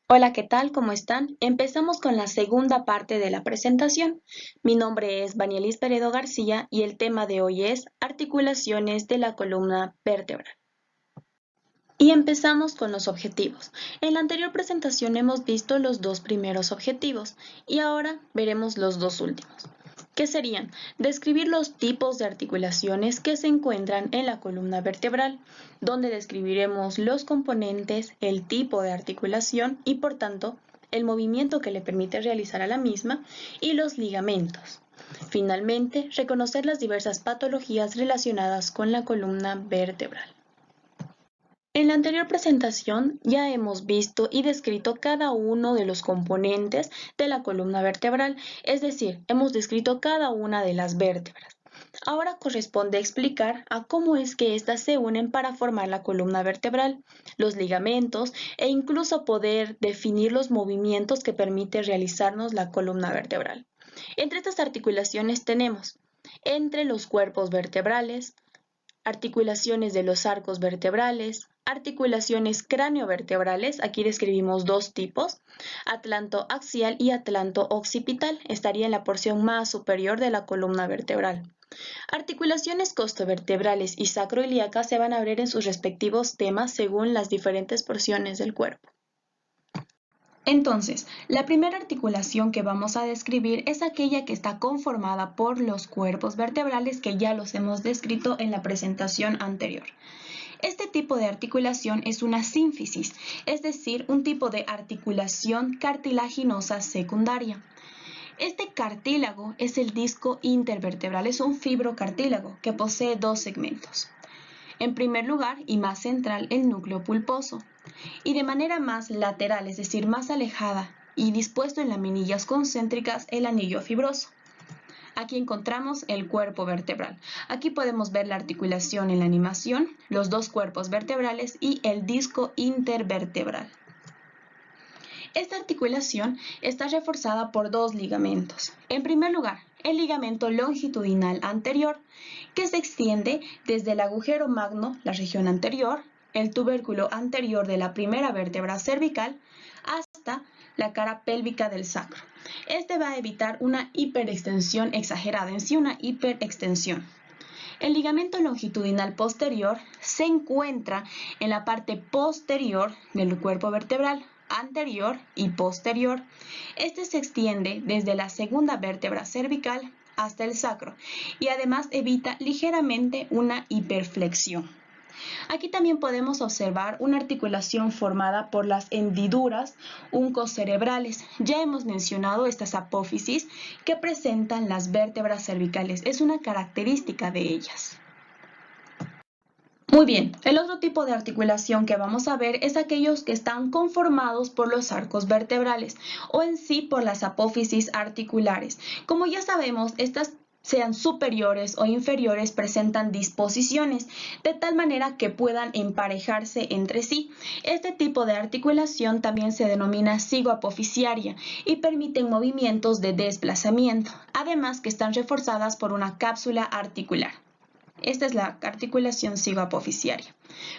Hola, ¿qué tal? ¿Cómo están? Empezamos con la segunda parte de la presentación. Mi nombre es Vanielis Peredo García y el tema de hoy es articulaciones de la columna vertebral. Y empezamos con los objetivos. En la anterior presentación hemos visto los dos primeros objetivos y ahora veremos los dos últimos, que serían describir los tipos de articulaciones que se encuentran en la columna vertebral, donde describiremos los componentes, el tipo de articulación y, por tanto, el movimiento que le permite realizar a la misma y los ligamentos. Finalmente, reconocer las diversas patologías relacionadas con la columna vertebral. En la anterior presentación ya hemos visto y descrito cada uno de los componentes de la columna vertebral, es decir, hemos descrito cada una de las vértebras. Ahora corresponde explicar a cómo es que éstas se unen para formar la columna vertebral, los ligamentos e incluso poder definir los movimientos que permite realizarnos la columna vertebral. Entre estas articulaciones tenemos entre los cuerpos vertebrales, articulaciones de los arcos vertebrales, articulaciones craniovertebrales, aquí describimos dos tipos, atlantoaxial y atlanto-occipital, estaría en la porción más superior de la columna vertebral. Articulaciones costovertebrales y sacroiliacas se van a ver en sus respectivos temas según las diferentes porciones del cuerpo. Entonces, la primera articulación que vamos a describir es aquella que está conformada por los cuerpos vertebrales que ya los hemos descrito en la presentación anterior. Este tipo de articulación es una sínfisis, es decir, un tipo de articulación cartilaginosa secundaria. Este cartílago es el disco intervertebral, es un fibrocartílago que posee dos segmentos. En primer lugar y más central, el núcleo pulposo, y de manera más lateral, es decir, más alejada y dispuesto en laminillas concéntricas, el anillo fibroso. Aquí encontramos el cuerpo vertebral. Aquí podemos ver la articulación en la animación, los dos cuerpos vertebrales y el disco intervertebral. Esta articulación está reforzada por dos ligamentos. En primer lugar, el ligamento longitudinal anterior, que se extiende desde el agujero magno, la región anterior, el tubérculo anterior de la primera vértebra cervical, hasta la cara pélvica del sacro. Este va a evitar una hiperextensión exagerada, en sí una hiperextensión. El ligamento longitudinal posterior se encuentra en la parte posterior del cuerpo vertebral, anterior y posterior. Este se extiende desde la segunda vértebra cervical hasta el sacro y además evita ligeramente una hiperflexión. Aquí también podemos observar una articulación formada por las hendiduras uncocerebrales. Ya hemos mencionado estas apófisis que presentan las vértebras cervicales. Es una característica de ellas. Muy bien, el otro tipo de articulación que vamos a ver es aquellos que están conformados por los arcos vertebrales o en sí por las apófisis articulares. Como ya sabemos, estas sean superiores o inferiores, presentan disposiciones de tal manera que puedan emparejarse entre sí. Este tipo de articulación también se denomina cigoapofisiaria y permiten movimientos de desplazamiento, además que están reforzadas por una cápsula articular. Esta es la articulación cigoapofisiaria.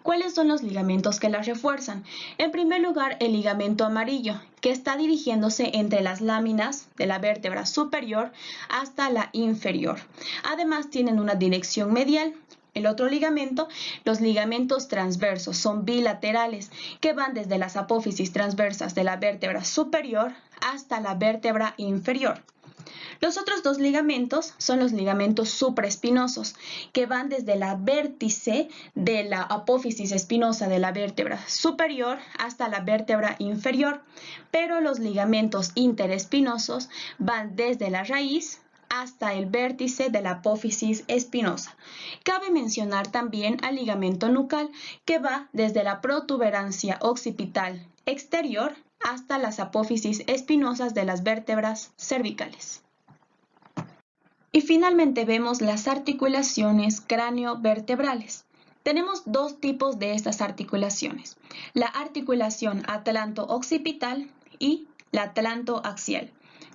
¿Cuáles son los ligamentos que la refuerzan? En primer lugar, el ligamento amarillo, que está dirigiéndose entre las láminas de la vértebra superior hasta la inferior. Además, tienen una dirección medial. El otro ligamento, los ligamentos transversos, son bilaterales, que van desde las apófisis transversas de la vértebra superior hasta la vértebra inferior. Los otros dos ligamentos son los ligamentos supraespinosos, que van desde la vértice de la apófisis espinosa de la vértebra superior hasta la vértebra inferior, pero los ligamentos interespinosos van desde la raíz hasta el vértice de la apófisis espinosa. Cabe mencionar también al ligamento nucal, que va desde la protuberancia occipital exterior hasta las apófisis espinosas de las vértebras cervicales. Y finalmente vemos las articulaciones craniovertebrales. Tenemos dos tipos de estas articulaciones, la articulación atlanto-occipital y la atlanto-axial.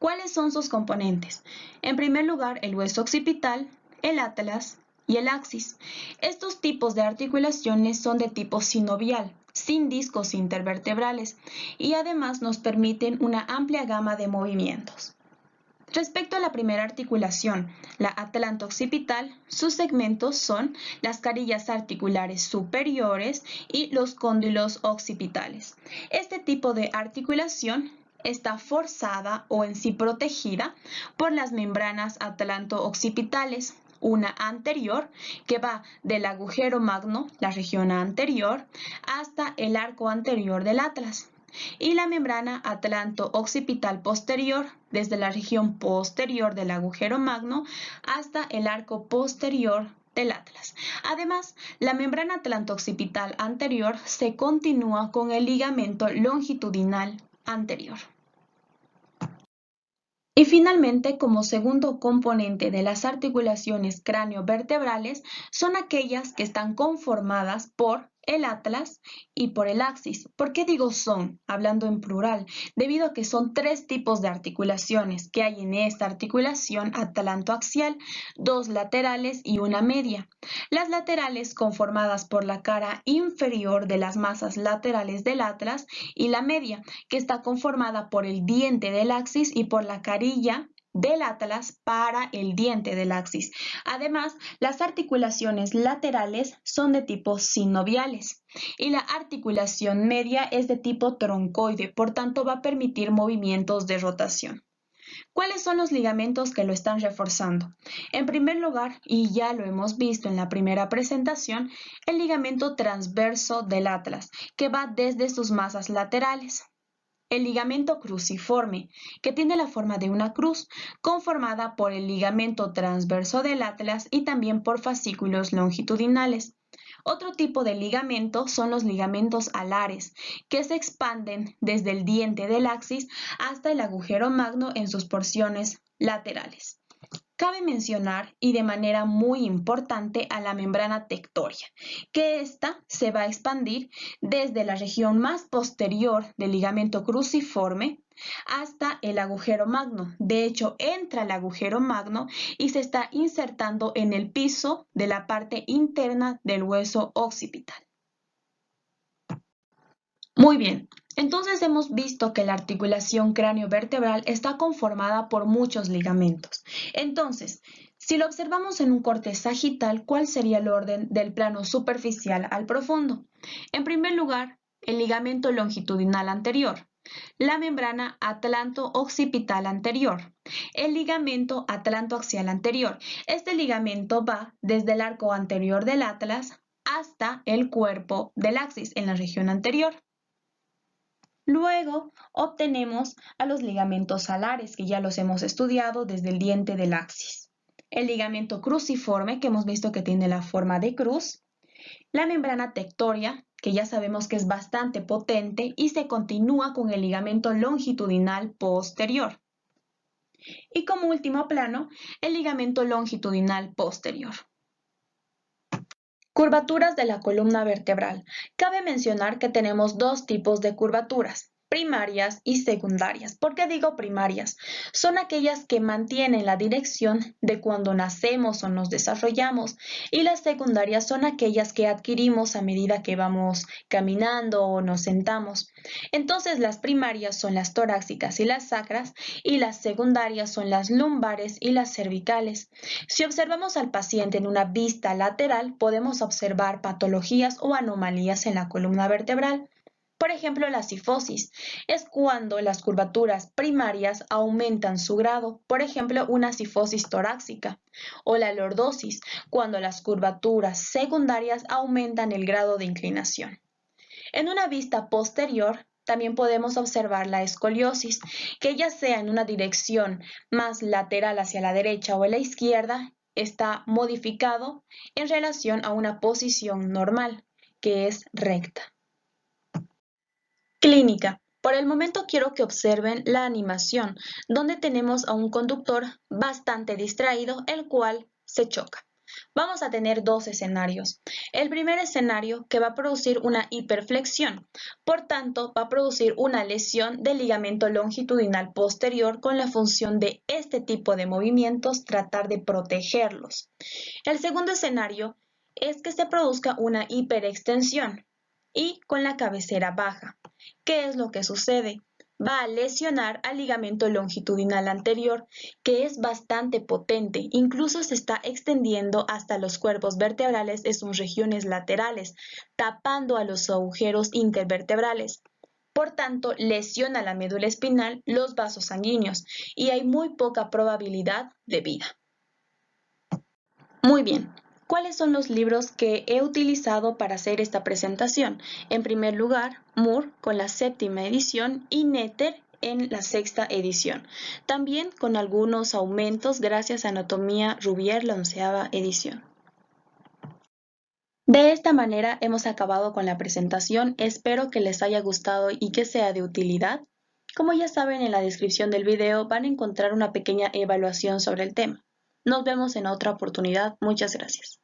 ¿Cuáles son sus componentes? En primer lugar, el hueso occipital, el atlas y el axis. Estos tipos de articulaciones son de tipo sinovial, sin discos intervertebrales y además nos permiten una amplia gama de movimientos. Respecto a la primera articulación, la atlanto-occipital, sus segmentos son las carillas articulares superiores y los cóndilos occipitales. Este tipo de articulación está forzada o en sí protegida por las membranas atlanto-occipitales, una anterior que va del agujero magno, la región anterior, hasta el arco anterior del atlas, y la membrana atlanto-occipital posterior desde la región posterior del agujero magno hasta el arco posterior del atlas. Además, la membrana atlanto-occipital anterior se continúa con el ligamento longitudinal anterior. Y finalmente, como segundo componente de las articulaciones craneovertebrales, son aquellas que están conformadas por el atlas y por el axis. ¿Por qué digo son? Hablando en plural, debido a que son tres tipos de articulaciones que hay en esta articulación atlantoaxial, dos laterales y una media. Las laterales conformadas por la cara inferior de las masas laterales del atlas y la media, que está conformada por el diente del axis y por la carilla del atlas para el diente del axis. Además, las articulaciones laterales son de tipo sinoviales y la articulación media es de tipo troncoide, por tanto va a permitir movimientos de rotación. ¿Cuáles son los ligamentos que lo están reforzando? En primer lugar, y ya lo hemos visto en la primera presentación, el ligamento transverso del atlas, que va desde sus masas laterales. El ligamento cruciforme, que tiene la forma de una cruz, conformada por el ligamento transverso del atlas y también por fascículos longitudinales. Otro tipo de ligamento son los ligamentos alares, que se expanden desde el diente del axis hasta el agujero magno en sus porciones laterales. Cabe mencionar, y de manera muy importante, a la membrana tectoria, que ésta se va a expandir desde la región más posterior del ligamento cruciforme hasta el agujero magno. De hecho, entra el agujero magno y se está insertando en el piso de la parte interna del hueso occipital. Muy bien, entonces hemos visto que la articulación craneovertebral está conformada por muchos ligamentos. Entonces, si lo observamos en un corte sagital, ¿cuál sería el orden del plano superficial al profundo? En primer lugar, el ligamento longitudinal anterior, la membrana atlanto-occipital anterior, el ligamento atlantoaxial anterior. Este ligamento va desde el arco anterior del atlas hasta el cuerpo del axis en la región anterior. Luego obtenemos a los ligamentos alares, que ya los hemos estudiado desde el diente del axis. El ligamento cruciforme, que hemos visto que tiene la forma de cruz. La membrana tectoria, que ya sabemos que es bastante potente y se continúa con el ligamento longitudinal posterior. Y como último plano, el ligamento longitudinal posterior. Curvaturas de la columna vertebral. Cabe mencionar que tenemos dos tipos de curvaturas, primarias y secundarias. ¿Por qué digo primarias? Son aquellas que mantienen la dirección de cuando nacemos o nos desarrollamos, y las secundarias son aquellas que adquirimos a medida que vamos caminando o nos sentamos. Entonces las primarias son las torácicas y las sacras, y las secundarias son las lumbares y las cervicales. Si observamos al paciente en una vista lateral, podemos observar patologías o anomalías en la columna vertebral. Por ejemplo, la cifosis es cuando las curvaturas primarias aumentan su grado, por ejemplo, una cifosis torácica, o la lordosis, cuando las curvaturas secundarias aumentan el grado de inclinación. En una vista posterior, también podemos observar la escoliosis, que ya sea en una dirección más lateral hacia la derecha o a la izquierda, está modificado en relación a una posición normal, que es recta. Clínica. Por el momento quiero que observen la animación, donde tenemos a un conductor bastante distraído, el cual se choca. Vamos a tener dos escenarios. El primer escenario que va a producir una hiperflexión, por tanto va a producir una lesión del ligamento longitudinal posterior con la función de este tipo de movimientos tratar de protegerlos. El segundo escenario es que se produzca una hiperextensión. y con la cabecera baja. ¿Qué es lo que sucede? Va a lesionar al ligamento longitudinal anterior, que es bastante potente, incluso se está extendiendo hasta los cuerpos vertebrales en sus regiones laterales, tapando a los agujeros intervertebrales. Por tanto, lesiona la médula espinal, los vasos sanguíneos, y hay muy poca probabilidad de vida. Muy bien. ¿Cuáles son los libros que he utilizado para hacer esta presentación? En primer lugar, Moore con la 7ª edición y Netter en la 6ª edición. También con algunos aumentos gracias a Anatomía Rouvier, la 11ª edición. De esta manera hemos acabado con la presentación. Espero que les haya gustado y que sea de utilidad. Como ya saben, en la descripción del video van a encontrar una pequeña evaluación sobre el tema. Nos vemos en otra oportunidad. Muchas gracias.